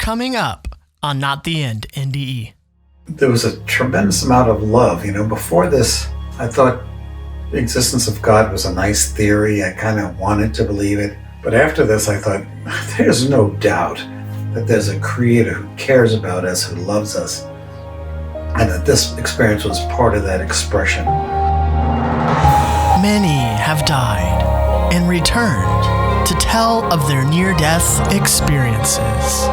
Coming up on Not the End, NDE. There was a tremendous amount of love. Before this, I thought the existence of God was a nice theory. I kind of wanted to believe it. But after this, I thought, there's no doubt that there's a creator who cares about us, who loves us, and that this experience was part of that expression. Many have died and returned to tell of their near-death experiences.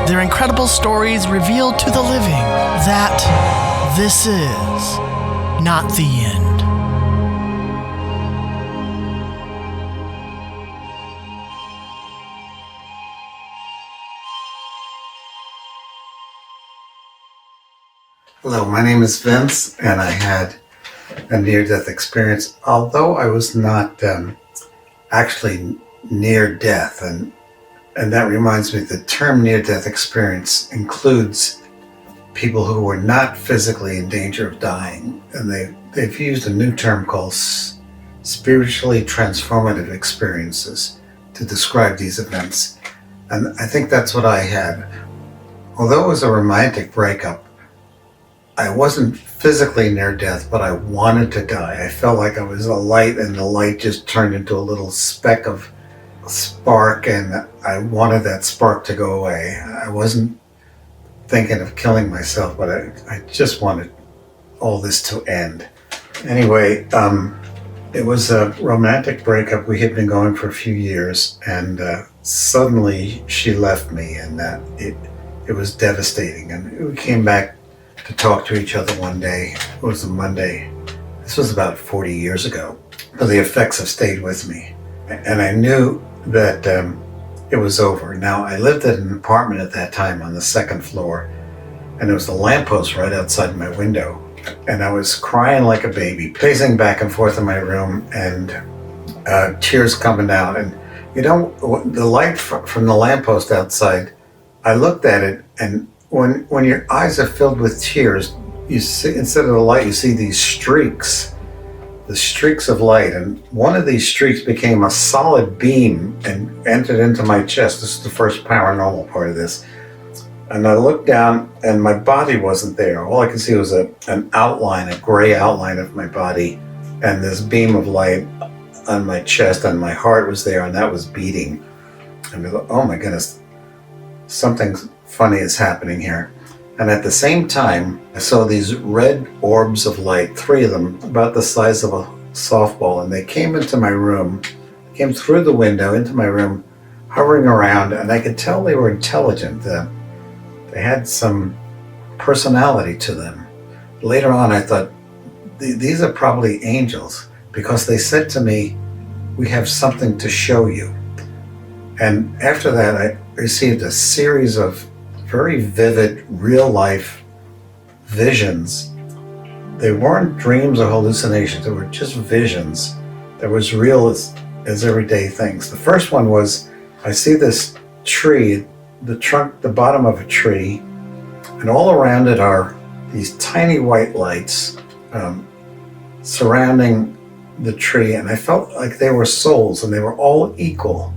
Their incredible stories reveal to the living that this is not the end. Hello, my name is Vince, and I had a near-death experience, although I was not actually near death. And that reminds me, the term near-death experience includes people who were not physically in danger of dying. And they've used a new term called spiritually transformative experiences to describe these events. And I think that's what I had. Although it was a romantic breakup, I wasn't physically near death, but I wanted to die. I felt like I was a light, and the light just turned into a little speck of spark, and I wanted that spark to go away. I wasn't thinking of killing myself, but I just wanted all this to end. Anyway, it was a romantic breakup. We had been going for a few years, and suddenly she left me, and it was devastating. And we came back to talk to each other one day. It was a Monday. This was about 40 years ago. But the effects have stayed with me. And I knew that it was over. Now, I lived in an apartment at that time on the second floor, and there was a lamppost right outside my window. And I was crying like a baby, pacing back and forth in my room, and tears coming down. And the light from the lamppost outside, I looked at it, and when your eyes are filled with tears, you see, instead of the light, you see these streaks, the streaks of light. And one of these streaks became a solid beam and entered into my chest. This is the first paranormal part of this. And I looked down, and my body wasn't there. All I could see was an outline, a gray outline of my body, and this beam of light on my chest, and my heart was there, and that was beating. And I thought, oh my goodness, something funny is happening here. And at the same time, I saw these red orbs of light, 3 of them, about the size of a softball, and they came into my room, came through the window into my room, hovering around, and I could tell they were intelligent. They had some personality to them. Later on, I thought, these are probably angels, because they said to me, "We have something to show you." And after that, I received a series of very vivid, real-life visions. They weren't dreams or hallucinations. They were just visions that were as real as everyday things. The first one was, I see this tree, the trunk, the bottom of a tree, and all around it are these tiny white lights surrounding the tree, and I felt like they were souls, and they were all equal,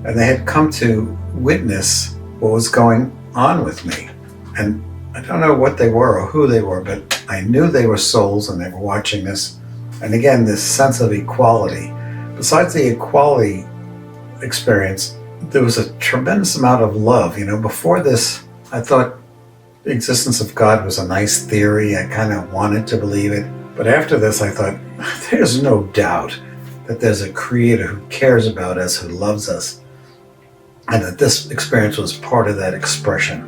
and they had come to witness what was going on with me. And I don't know what they were or who they were, but I knew they were souls, and they were watching this. And again, this sense of equality. Besides the equality experience, there was a tremendous amount of love. Before this, I thought the existence of God was a nice theory. I kind of wanted to believe it. But after this, I thought, there's no doubt that there's a creator who cares about us, who loves us, and that this experience was part of that expression.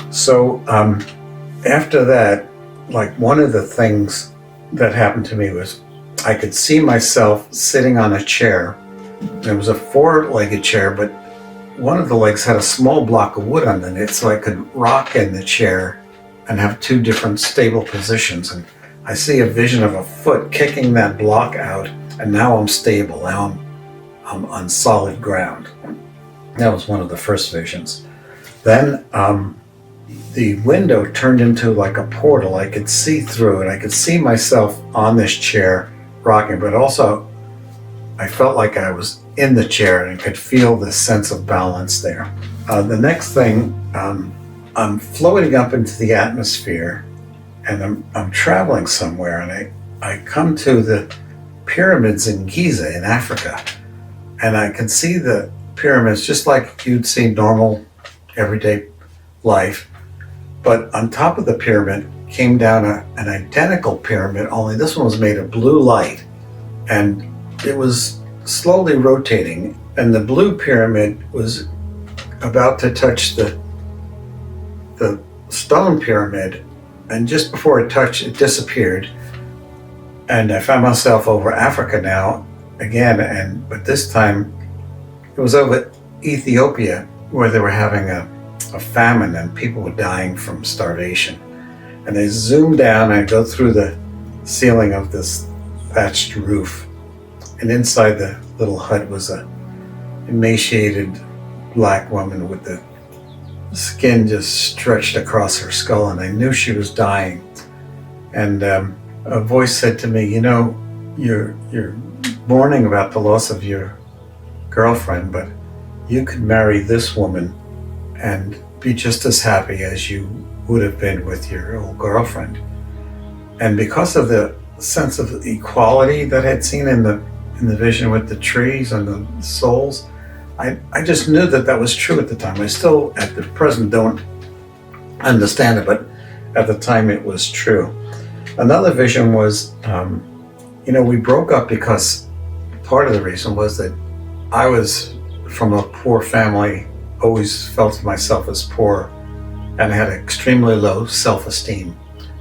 So after that, like, one of the things that happened to me was I could see myself sitting on a chair. It was a 4-legged chair, but one of the legs had a small block of wood underneath, so I could rock in the chair and have 2 different stable positions. And I see a vision of a foot kicking that block out, and now I'm stable. Now I'm on solid ground. That was one of the first visions. Then the window turned into like a portal. I could see through it. I could see myself on this chair rocking, but also I felt like I was in the chair and could feel this sense of balance there. The next thing, I'm floating up into the atmosphere, and I'm traveling somewhere, and I come to the pyramids in Giza in Africa, and I can see the pyramids just like you'd see normal everyday life, but on top of the pyramid came down an identical pyramid, only this one was made of blue light, and it was slowly rotating, and the blue pyramid was about to touch the stone pyramid, and just before it touched, it disappeared. And I found myself over Africa now again, but this time it was over Ethiopia, where they were having a famine and people were dying from starvation. And they zoomed down, I go through the ceiling of this thatched roof, and inside the little hut was a emaciated black woman with the skin just stretched across her skull, and I knew she was dying. And a voice said to me, you're mourning about the loss of your girlfriend, but you could marry this woman and be just as happy as you would have been with your old girlfriend. And because of the sense of equality that I had seen in the vision with the trees and the souls, I just knew that was true at the time. I still, at the present, don't understand it, but at the time it was true. Another vision was, we broke up because part of the reason was that I was from a poor family, always felt myself as poor, and had extremely low self-esteem,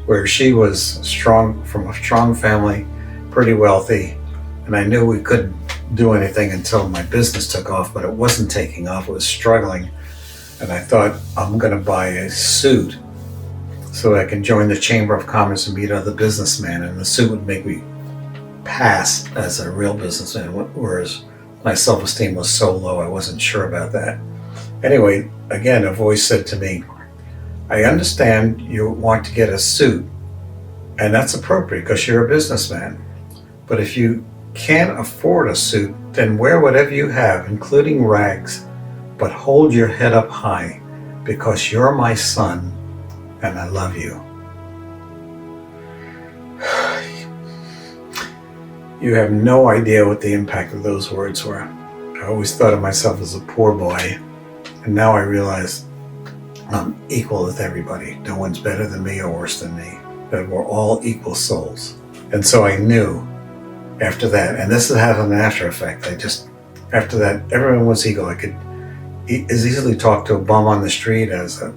where she was from a strong family, pretty wealthy, and I knew we couldn't do anything until my business took off, but it wasn't taking off, it was struggling. And I thought, I'm gonna buy a suit so I can join the Chamber of Commerce and meet other businessmen, and the suit would make me pass as a real businessman, whereas my self-esteem was so low I wasn't sure about that. Anyway, again, a voice said to me, I understand you want to get a suit, and that's appropriate because you're a businessman, but if you can't afford a suit, then wear whatever you have, including rags, but hold your head up high because you're my son and I love you. You have no idea what the impact of those words were. I always thought of myself as a poor boy, and now I realize I'm equal with everybody. No one's better than me or worse than me. That we're all equal souls. And so I knew after that, and this had an after effect. After that, everyone was equal. I could as easily talk to a bum on the street as a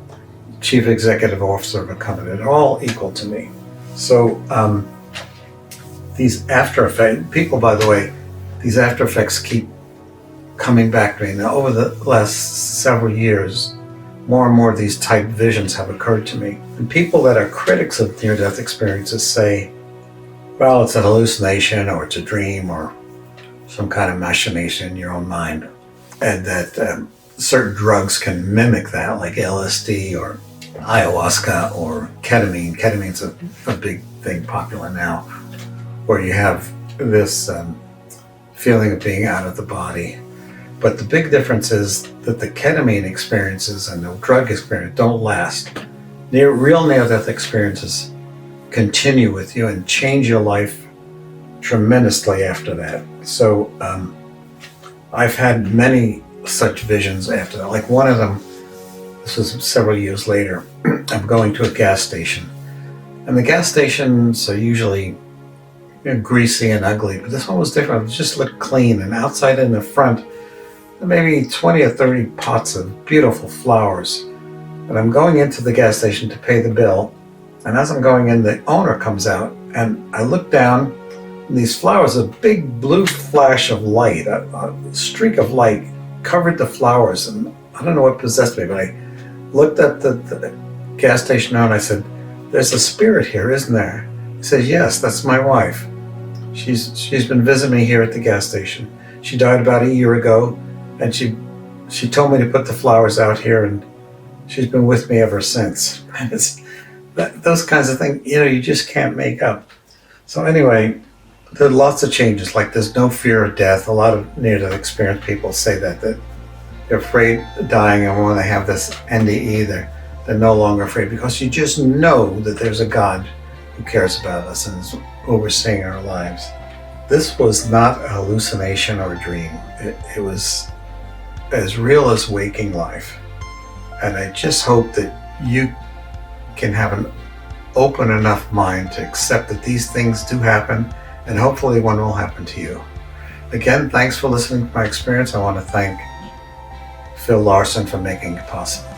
chief executive officer of a company. They're all equal to me. So these after effects, people, by the way, these after effects keep coming back to me. Now, over the last several years, more and more of these type visions have occurred to me. And people that are critics of near-death experiences say, well, it's a hallucination, or it's a dream, or some kind of machination in your own mind. And that certain drugs can mimic that, like LSD or ayahuasca or ketamine. Ketamine's a big thing popular now, where you have this feeling of being out of the body. But the big difference is that the ketamine experiences and the drug experience don't last. Real near-death experiences continue with you and change your life tremendously after that. So I've had many such visions after that. Like one of them, this was several years later, I'm going to a gas station. And the gas stations are usually greasy and ugly, but this one was different. It just looked clean, and outside in the front, maybe 20 or 30 pots of beautiful flowers. And I'm going into the gas station to pay the bill, and as I'm going in, the owner comes out, and I look down, and these flowers, a big blue flash of light, a streak of light covered the flowers, and I don't know what possessed me, but I looked at the gas station owner and I said, there's a spirit here, isn't there? He says, yes, that's my wife. She's been visiting me here at the gas station. She died about a year ago, and she told me to put the flowers out here, and she's been with me ever since. And it's those kinds of things, you just can't make up. So anyway, there are lots of changes, like there's no fear of death. A lot of near-death experience people say that they're afraid of dying, and when they have this NDE, they're no longer afraid, because you just know that there's a God who cares about us and is overseeing our lives. This was not a hallucination or a dream. It was as real as waking life. And I just hope that you can have an open enough mind to accept that these things do happen, and hopefully one will happen to you. Again, thanks for listening to my experience. I want to thank Phil Larson for making it possible.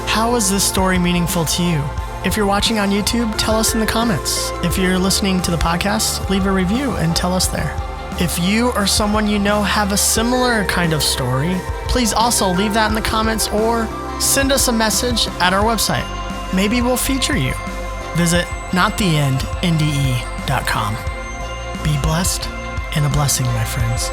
How is this story meaningful to you? If you're watching on YouTube, tell us in the comments. If you're listening to the podcast, leave a review and tell us there. If you or someone you know have a similar kind of story, please also leave that in the comments or send us a message at our website. Maybe we'll feature you. Visit nottheendnde.com. Be blessed and a blessing, my friends.